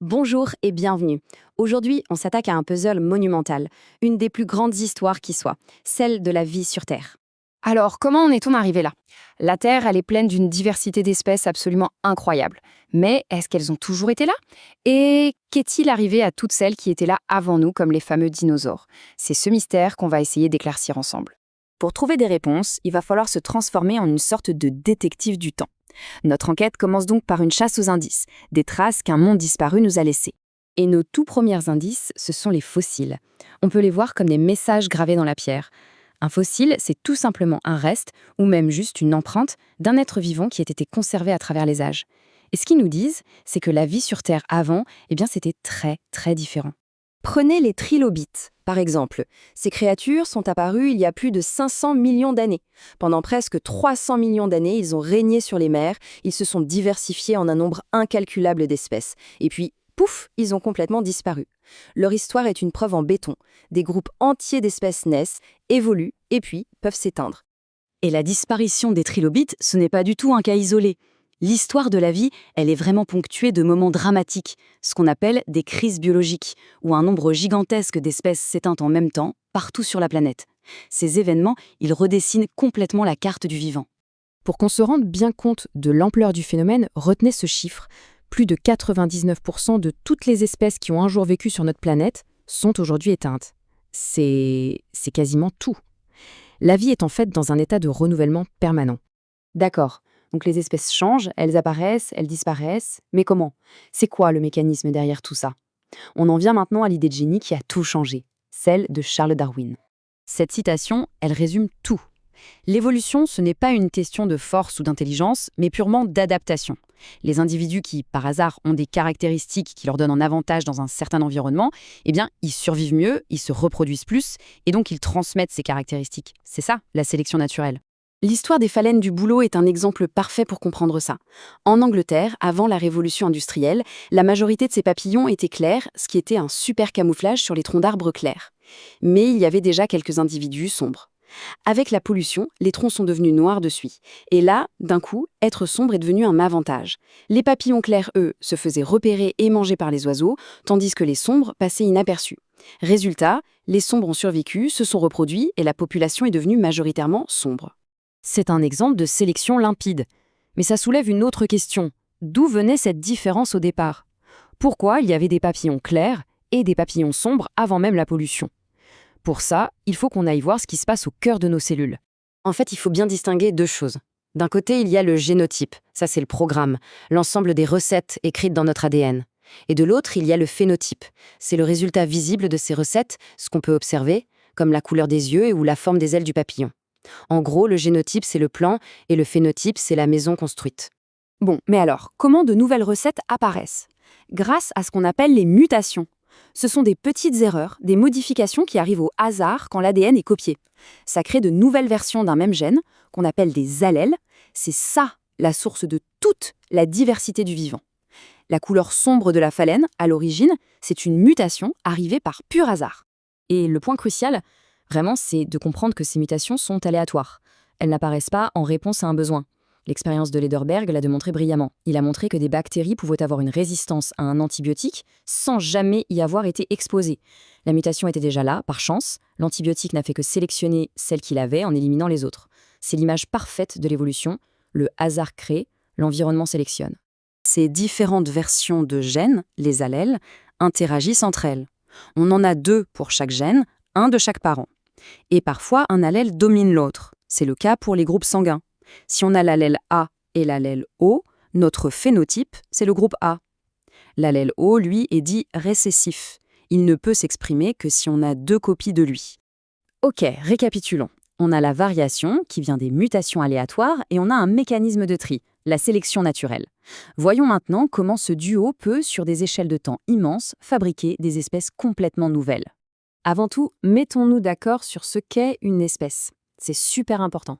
Bonjour et bienvenue. Aujourd'hui, on s'attaque à un puzzle monumental, une des plus grandes histoires qui soit, celle de la vie sur Terre. Alors, comment en est-on arrivé là? La Terre, elle est pleine d'une diversité d'espèces absolument incroyable. Mais est-ce qu'elles ont toujours été là? Et qu'est-il arrivé à toutes celles qui étaient là avant nous, comme les fameux dinosaures? C'est ce mystère qu'on va essayer d'éclaircir ensemble. Pour trouver des réponses, il va falloir se transformer en une sorte de détective du temps. Notre enquête commence donc par une chasse aux indices, des traces qu'un monde disparu nous a laissées. Et nos tout premiers indices, ce sont les fossiles. On peut les voir comme des messages gravés dans la pierre. Un fossile, c'est tout simplement un reste, ou même juste une empreinte, d'un être vivant qui a été conservé à travers les âges. Et ce qu'ils nous disent, c'est que la vie sur Terre avant, c'était très, très différent. Prenez les trilobites, par exemple. Ces créatures sont apparues il y a plus de 500 millions d'années. Pendant presque 300 millions d'années, ils ont régné sur les mers, ils se sont diversifiés en un nombre incalculable d'espèces. Et puis, pouf, ils ont complètement disparu. Leur histoire est une preuve en béton. Des groupes entiers d'espèces naissent, évoluent et puis peuvent s'éteindre. Et la disparition des trilobites, ce n'est pas du tout un cas isolé. L'histoire de la vie, elle est vraiment ponctuée de moments dramatiques, ce qu'on appelle des crises biologiques, où un nombre gigantesque d'espèces s'éteint en même temps, partout sur la planète. Ces événements, ils redessinent complètement la carte du vivant. Pour qu'on se rende bien compte de l'ampleur du phénomène, retenez ce chiffre. Plus de 99% de toutes les espèces qui ont un jour vécu sur notre planète sont aujourd'hui éteintes. C'est quasiment tout. La vie est en fait dans un état de renouvellement permanent. D'accord, donc les espèces changent, elles apparaissent, elles disparaissent, mais comment? C'est quoi le mécanisme derrière tout ça? On en vient maintenant à l'idée de génie qui a tout changé, celle de Charles Darwin. Cette citation, elle résume tout. L'évolution, ce n'est pas une question de force ou d'intelligence, mais purement d'adaptation. Les individus qui, par hasard, ont des caractéristiques qui leur donnent un avantage dans un certain environnement, ils survivent mieux, ils se reproduisent plus, et donc ils transmettent ces caractéristiques. C'est ça, la sélection naturelle. L'histoire des phalènes du bouleau est un exemple parfait pour comprendre ça. En Angleterre, avant la révolution industrielle, la majorité de ces papillons étaient clairs, ce qui était un super camouflage sur les troncs d'arbres clairs. Mais il y avait déjà quelques individus sombres. Avec la pollution, les troncs sont devenus noirs de suie. Et là, d'un coup, être sombre est devenu un avantage. Les papillons clairs, eux, se faisaient repérer et manger par les oiseaux, tandis que les sombres passaient inaperçus. Résultat, les sombres ont survécu, se sont reproduits et la population est devenue majoritairement sombre. C'est un exemple de sélection limpide. Mais ça soulève une autre question. D'où venait cette différence au départ? Pourquoi il y avait des papillons clairs et des papillons sombres avant même la pollution? Pour ça, il faut qu'on aille voir ce qui se passe au cœur de nos cellules. En fait, il faut bien distinguer deux choses. D'un côté, il y a le génotype, ça c'est le programme, l'ensemble des recettes écrites dans notre ADN. Et de l'autre, il y a le phénotype. C'est le résultat visible de ces recettes, ce qu'on peut observer, comme la couleur des yeux ou la forme des ailes du papillon. En gros, le génotype, c'est le plan, et le phénotype, c'est la maison construite. Bon, mais alors, comment de nouvelles recettes apparaissent? Grâce à ce qu'on appelle les mutations. Ce sont des petites erreurs, des modifications qui arrivent au hasard quand l'ADN est copié. Ça crée de nouvelles versions d'un même gène, qu'on appelle des allèles. C'est ça, la source de toute la diversité du vivant. La couleur sombre de la phalène, à l'origine, c'est une mutation arrivée par pur hasard. Et le point crucial, vraiment, c'est de comprendre que ces mutations sont aléatoires. Elles n'apparaissent pas en réponse à un besoin. L'expérience de Lederberg l'a démontré brillamment. Il a montré que des bactéries pouvaient avoir une résistance à un antibiotique sans jamais y avoir été exposées. La mutation était déjà là, par chance. L'antibiotique n'a fait que sélectionner celle qu'il avait en éliminant les autres. C'est l'image parfaite de l'évolution. Le hasard crée, l'environnement sélectionne. Ces différentes versions de gènes, les allèles, interagissent entre elles. On en a deux pour chaque gène, un de chaque parent. Et parfois, un allèle domine l'autre. C'est le cas pour les groupes sanguins. Si on a l'allèle A et l'allèle O, notre phénotype, c'est le groupe A. L'allèle O, lui, est dit récessif. Il ne peut s'exprimer que si on a deux copies de lui. Ok, récapitulons. On a la variation, qui vient des mutations aléatoires, et on a un mécanisme de tri, la sélection naturelle. Voyons maintenant comment ce duo peut, sur des échelles de temps immenses, fabriquer des espèces complètement nouvelles. Avant tout, mettons-nous d'accord sur ce qu'est une espèce. C'est super important.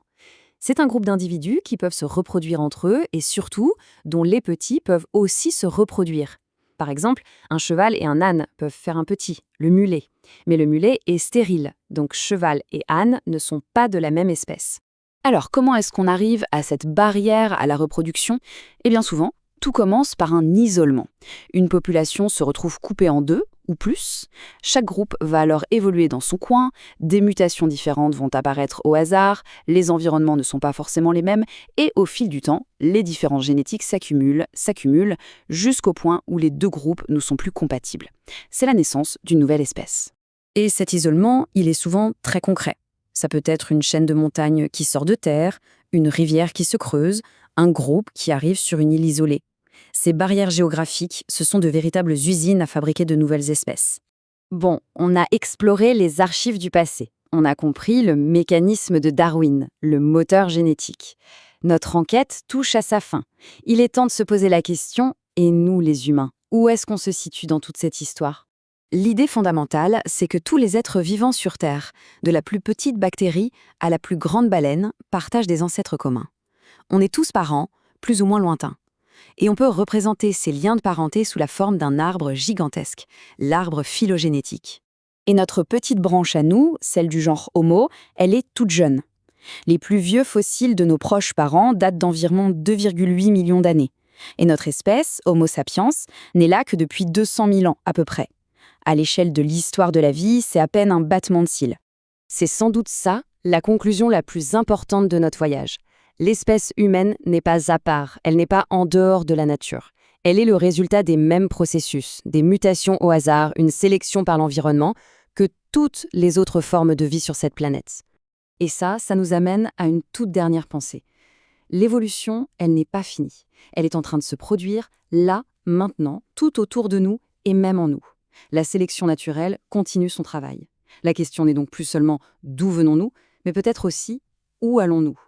C'est un groupe d'individus qui peuvent se reproduire entre eux et surtout, dont les petits peuvent aussi se reproduire. Par exemple, un cheval et un âne peuvent faire un petit, le mulet. Mais le mulet est stérile, donc cheval et âne ne sont pas de la même espèce. Alors, comment est-ce qu'on arrive à cette barrière à la reproduction? Eh bien souvent, Tout commence par un isolement. Une population se retrouve coupée en deux ou plus. Chaque groupe va alors évoluer dans son coin, des mutations différentes vont apparaître au hasard, les environnements ne sont pas forcément les mêmes, et au fil du temps, les différences génétiques s'accumulent, jusqu'au point où les deux groupes ne sont plus compatibles. C'est la naissance d'une nouvelle espèce. Et cet isolement, il est souvent très concret. Ça peut être une chaîne de montagnes qui sort de terre, une rivière qui se creuse, un groupe qui arrive sur une île isolée. Ces barrières géographiques, ce sont de véritables usines à fabriquer de nouvelles espèces. Bon, on a exploré les archives du passé. On a compris le mécanisme de Darwin, le moteur génétique. Notre enquête touche à sa fin. Il est temps de se poser la question, et nous les humains, où est-ce qu'on se situe dans toute cette histoire ? L'idée fondamentale, c'est que tous les êtres vivants sur Terre, de la plus petite bactérie à la plus grande baleine, partagent des ancêtres communs. On est tous parents, plus ou moins lointains. Et on peut représenter ces liens de parenté sous la forme d'un arbre gigantesque, l'arbre phylogénétique. Et notre petite branche à nous, celle du genre Homo, elle est toute jeune. Les plus vieux fossiles de nos proches parents datent d'environ 2,8 millions d'années. Et notre espèce, Homo sapiens, n'est là que depuis 200 000 ans à peu près. À l'échelle de l'histoire de la vie, c'est à peine un battement de cils. C'est sans doute ça, la conclusion la plus importante de notre voyage. L'espèce humaine n'est pas à part, elle n'est pas en dehors de la nature. Elle est le résultat des mêmes processus, des mutations au hasard, une sélection par l'environnement, que toutes les autres formes de vie sur cette planète. Et ça nous amène à une toute dernière pensée. L'évolution, elle n'est pas finie. Elle est en train de se produire, là, maintenant, tout autour de nous et même en nous. La sélection naturelle continue son travail. La question n'est donc plus seulement d'où venons-nous, mais peut-être aussi où allons-nous ?